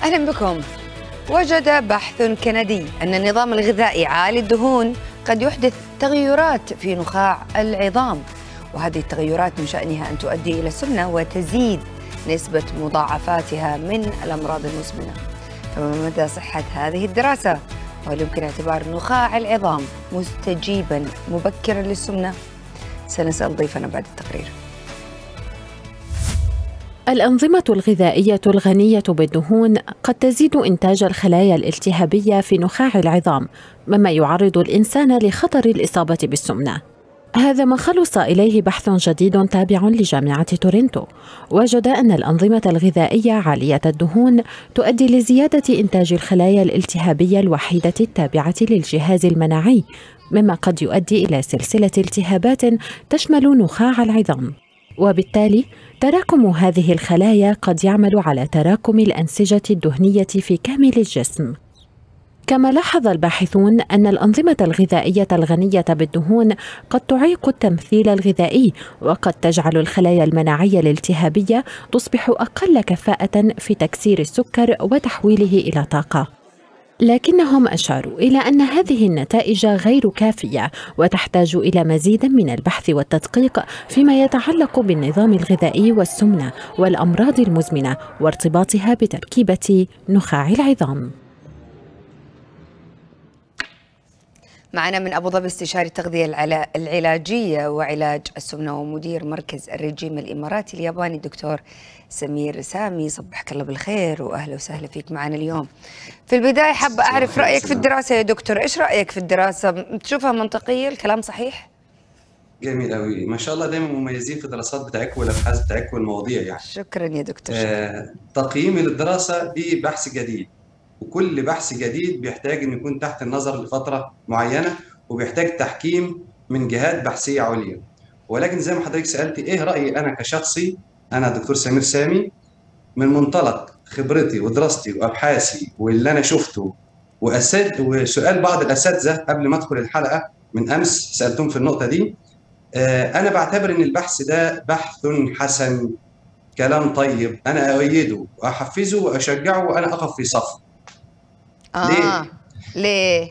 أهلا بكم. وجد بحث كندي أن النظام الغذائي عالي الدهون قد يحدث تغيرات في نخاع العظام، وهذه التغيرات من شأنها أن تؤدي إلى السمنة وتزيد نسبة مضاعفاتها من الأمراض المزمنة. فما مدى صحة هذه الدراسة؟ وهل يمكن اعتبار نخاع العظام مستجيبا مبكرا للسمنة؟ سنسأل ضيفنا بعد التقرير. الأنظمة الغذائية الغنية بالدهون قد تزيد إنتاج الخلايا الالتهابية في نخاع العظام، مما يعرض الإنسان لخطر الإصابة بالسمنة. هذا ما خلص إليه بحث جديد تابع لجامعة تورنتو، وجد أن الأنظمة الغذائية عالية الدهون تؤدي لزيادة إنتاج الخلايا الالتهابية الوحيدة التابعة للجهاز المناعي، مما قد يؤدي إلى سلسلة التهابات تشمل نخاع العظام. وبالتالي تراكم هذه الخلايا قد يعمل على تراكم الأنسجة الدهنية في كامل الجسم. كما لاحظ الباحثون أن الأنظمة الغذائية الغنية بالدهون قد تعيق التمثيل الغذائي، وقد تجعل الخلايا المناعية الالتهابية تصبح أقل كفاءة في تكسير السكر وتحويله إلى طاقة. لكنهم أشاروا إلى أن هذه النتائج غير كافية، وتحتاج إلى مزيد من البحث والتدقيق فيما يتعلق بالنظام الغذائي والسمنة والأمراض المزمنة وارتباطها بتركيبة نخاع العظام. معنا من أبو ظبي استشاري التغذية العلاجية وعلاج السمنة ومدير مركز الرجيم الإماراتي الياباني دكتور سمير سامي. صبحك الله بالخير وأهلا وسهلا فيك معنا اليوم. في البداية حابة أعرف رأيك في الدراسة يا دكتور، إيش رأيك في الدراسة؟ تشوفها منطقية؟ الكلام صحيح؟ جميل قوي، ما شاء الله دايما مميزين في الدراسات بتاعتكم والابحاث بتاعتكم والمواضيع يعني. شكرا يا دكتور. تقييمي للدراسه دي بحث جديد، وكل بحث جديد بيحتاج ان يكون تحت النظر لفتره معينه، وبيحتاج تحكيم من جهات بحثيه عليا. ولكن زي ما حضرتك سالتي ايه رايي انا كشخصي، انا دكتور سمير سامي من منطلق خبرتي ودراستي وابحاثي واللي انا شفته وسؤال بعض الاساتذه قبل ما ادخل الحلقه من امس سالتهم في النقطه دي. أنا بعتبر إن البحث ده بحث حسن، كلام طيب، أنا أؤيده وأحفزه وأشجعه وأنا أقف في صفه. ليه؟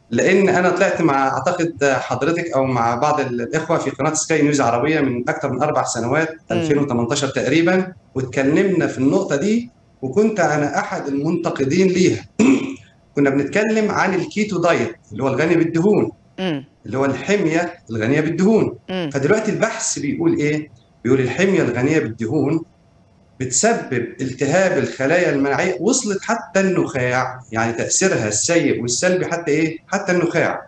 لأن أنا طلعت مع أعتقد حضرتك أو مع بعض الإخوة في قناة سكاي نيوز عربية من أكثر من 4 سنوات 2018 تقريبا، واتكلمنا في النقطة دي، وكنت أنا أحد المنتقدين ليها. كنا بنتكلم عن الكيتو دايت اللي هو الغني بالدهون، اللي هو الحمية الغنية بالدهون. فدلوقتي البحث بيقول إيه؟ بيقول الحمية الغنية بالدهون بتسبب التهاب الخلايا المناعية، وصلت حتى النخاع، يعني تأثيرها السيء والسلبي حتى إيه؟ حتى النخاع.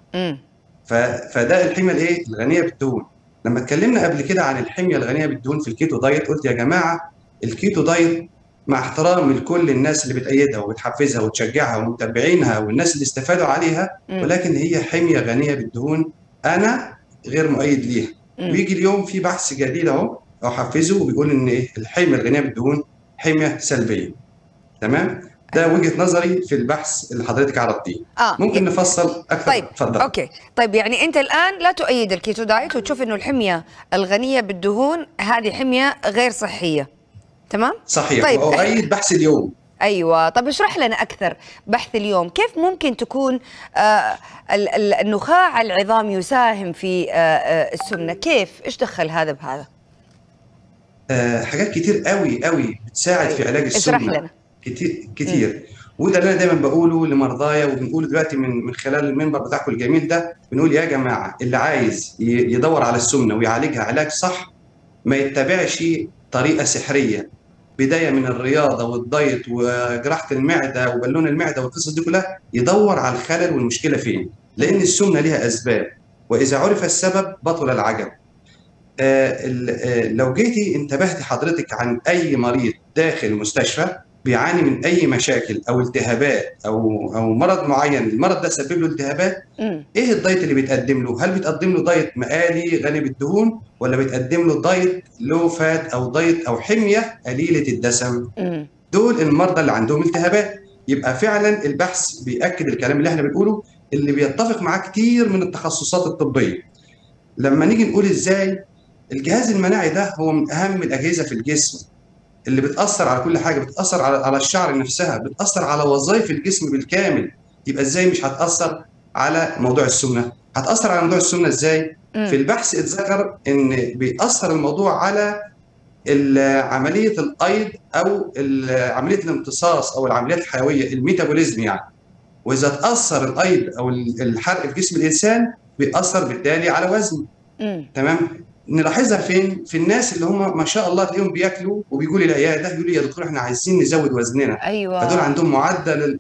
فده الحمية الإيه؟ الغنية بالدهون. لما اتكلمنا قبل كده عن الحمية الغنية بالدهون في الكيتو دايت، قلت يا جماعة الكيتو دايت مع احترامي لكل الناس اللي بتأيدها وبتحفزها وتشجعها ومتابعينها والناس اللي استفادوا عليها، ولكن هي حمية غنية بالدهون، أنا غير مؤيد ليها. ويجي اليوم في بحث جديد أهو أحفزه وبيقول إن إيه؟ الحمية الغنية بالدهون حمية سلبية. تمام؟ ده وجهة نظري في البحث اللي حضرتك عرضتيه. ممكن نفصل أكثر؟ طيب اتفضل. أوكي، طيب يعني أنت الآن لا تؤيد الكيتو دايت وتشوف إنه الحمية الغنية بالدهون هذه حمية غير صحية، تمام؟ صحيح. طيب وأؤيد بحث اليوم. أيوة، طب اشرح لنا أكثر بحث اليوم، كيف ممكن تكون النخاع العظام يساهم في السمنة؟ كيف؟ إيش دخل هذا بهذا؟ حاجات كتير قوي قوي بتساعد في علاج السمنة. اشرح لنا. كتير. وده اللي انا دايما بقوله لمرضايا، وبنقوله دلوقتي من خلال المنبر بتاعكم الجميل ده، بنقول يا جماعه اللي عايز يدور على السمنه ويعالجها علاج صح ما يتبعش طريقه سحريه، بدايه من الرياضه والدايت وجراحه المعده وبالون المعده والقصص دي كلها، يدور على الخلل والمشكله فين، لان السمنه ليها اسباب، واذا عرف السبب بطل العجب. لو جيتي انتبهتي حضرتك عن اي مريض داخل المستشفى بيعاني من اي مشاكل او التهابات او مرض معين، المرض ده سبب له التهابات، ايه الدايت اللي بيتقدم له؟ هل بيتقدم له دايت مقالي غني بالدهون، ولا بيتقدم له دايت لو فات او دايت او حميه قليله الدسم؟ دول المرضى اللي عندهم التهابات. يبقى فعلا البحث بيأكد الكلام اللي احنا بنقوله، اللي بيتفق معاه كتير من التخصصات الطبيه. لما نيجي نقول ازاي الجهاز المناعي ده هو من اهم الاجهزه في الجسم، اللي بتاثر على كل حاجه، بتاثر على الشعر نفسها، بتاثر على وظائف الجسم بالكامل. يبقى ازاي مش هتاثر على موضوع السمنه؟ هتاثر على موضوع السمنه ازاي؟ في البحث اتذكر ان بيأثر الموضوع على عمليه الايض او عمليه الامتصاص او العمليات الحيويه، الميتابوليزم يعني. واذا تاثر الايض او الحرق في جسم الانسان بيأثر بالتالي على وزنه. تمام؟ نلاحظها فين؟ في الناس اللي هم ما شاء الله تلاقيهم بياكلوا وبيجوا لي العياده يقولوا لي يا دكتور احنا عايزين نزود وزننا. ايوه. فدول عندهم معدل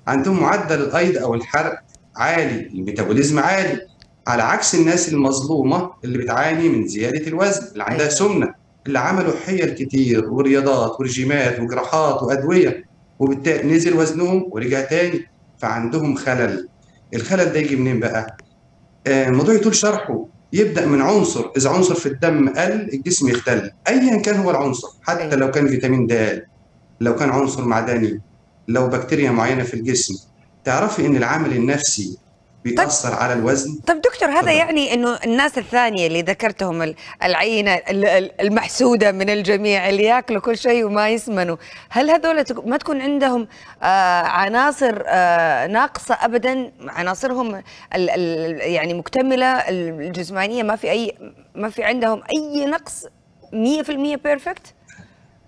عندهم معدل الايض او الحرق عالي، الميتابوليزم عالي، على عكس الناس المظلومه اللي بتعاني من زياده الوزن، اللي عندها سمنه، اللي عملوا حيل كتير ورياضات ورجيمات وجراحات وادويه، وبالتالي نزل وزنهم ورجع تاني، فعندهم خلل. الخلل ده يجي منين بقى؟ الموضوع يطول شرحه. يبدا من عنصر، اذا عنصر في الدم قل الجسم يختل، ايا كان هو العنصر، حتى لو كان فيتامين د، لو كان عنصر معدني، لو بكتيريا معينه في الجسم. تعرفي ان العامل النفسي بيأثر على الوزن. طب دكتور، هذا يعني انه الناس الثانيه اللي ذكرتهم، العينه المحسوده من الجميع اللي ياكلوا كل شيء وما يسمنوا، هل هذول ما تكون عندهم عناصر ناقصه ابدا؟ عناصرهم يعني مكتمله الجسمانيه، ما في عندهم اي نقص 100% بيرفكت؟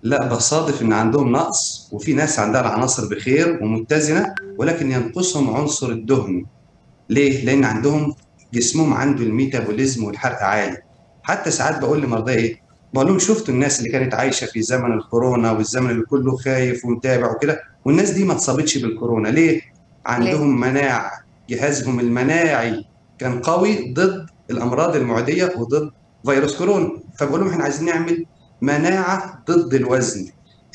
لا، بصادف ان عندهم نقص، وفي ناس عندها العناصر بخير ومتزنه، ولكن ينقصهم عنصر الدهن. ليه؟ لأن عندهم جسمهم عنده الميتابوليزم والحرق عالي. حتى ساعات بقول لمرضى إيه؟ بقول لهم شفتوا الناس اللي كانت عايشة في زمن الكورونا والزمن اللي كله خايف ومتابع وكده، والناس دي ما اتصابتش بالكورونا، ليه؟ عندهم مناعة، جهازهم المناعي كان قوي ضد الأمراض المعدية وضد فيروس كورونا. فبقول لهم إحنا عايزين نعمل مناعة ضد الوزن.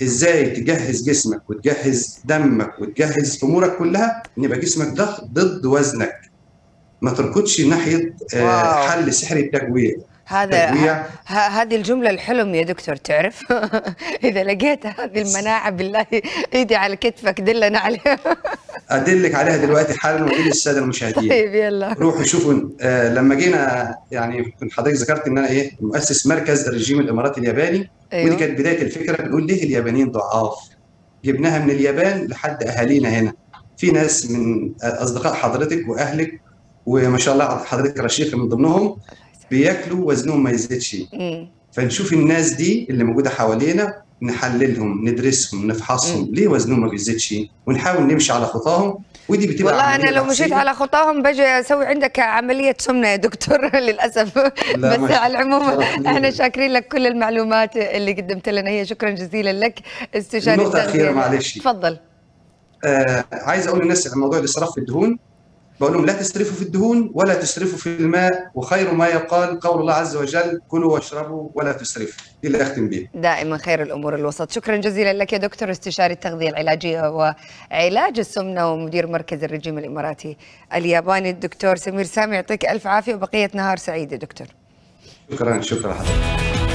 ازاي تجهز جسمك وتجهز دمك وتجهز امورك كلها ان يبقى جسمك ده ضد وزنك، ما تركضش ناحيه حل سحري التجويع. هذه الجمله الحلم يا دكتور، تعرف اذا لقيت هذه المناعه بالله ايدي على كتفك دلنا عليها. ادلك عليها دلوقتي حالا وادل الساده المشاهدين. طيب يلا روحوا شوفوا. لما جينا يعني حضرتك ذكرت ان انا مؤسس مركز الرجيم الاماراتي الياباني. ودي كانت بدايه الفكره. بنقول ليه اليابانيين ضعاف؟ جبناها من اليابان لحد اهالينا هنا. في ناس من اصدقاء حضرتك واهلك وما شاء الله حضرتك رشيقه من ضمنهم بياكلوا وزنهم ما يزيدش. فنشوف الناس دي اللي موجوده حوالينا، نحللهم، ندرسهم، نفحصهم ليه وزنهم ما بيزيدش، ونحاول نمشي على خطاهم. ودي بتبقى والله انا لو مشيت على خطاهم بجي اسوي عندك عمليه سمنه يا دكتور للاسف. بس على العموم احنا شاكرين لك كل المعلومات اللي قدمت لنا، هي شكرا جزيلا لك استشاري النقطه الاخيره معلش، تفضل. عايز اقول للناس عن موضوع الاسراف في الدهون. بقول لهم لا تسرفوا في الدهون ولا تسرفوا في الماء، وخير ما يقال قول الله عز وجل كلوا واشربوا ولا تسرفوا. دي اللي اختم بيه. دائما خير الامور الوسط. شكرا جزيلا لك يا دكتور، استشاري التغذيه العلاجيه وعلاج السمنه ومدير مركز الرجيم الاماراتي الياباني الدكتور سمير سامي. يعطيك الف عافيه وبقيه نهار سعيد يا دكتور. شكرا حضرتك.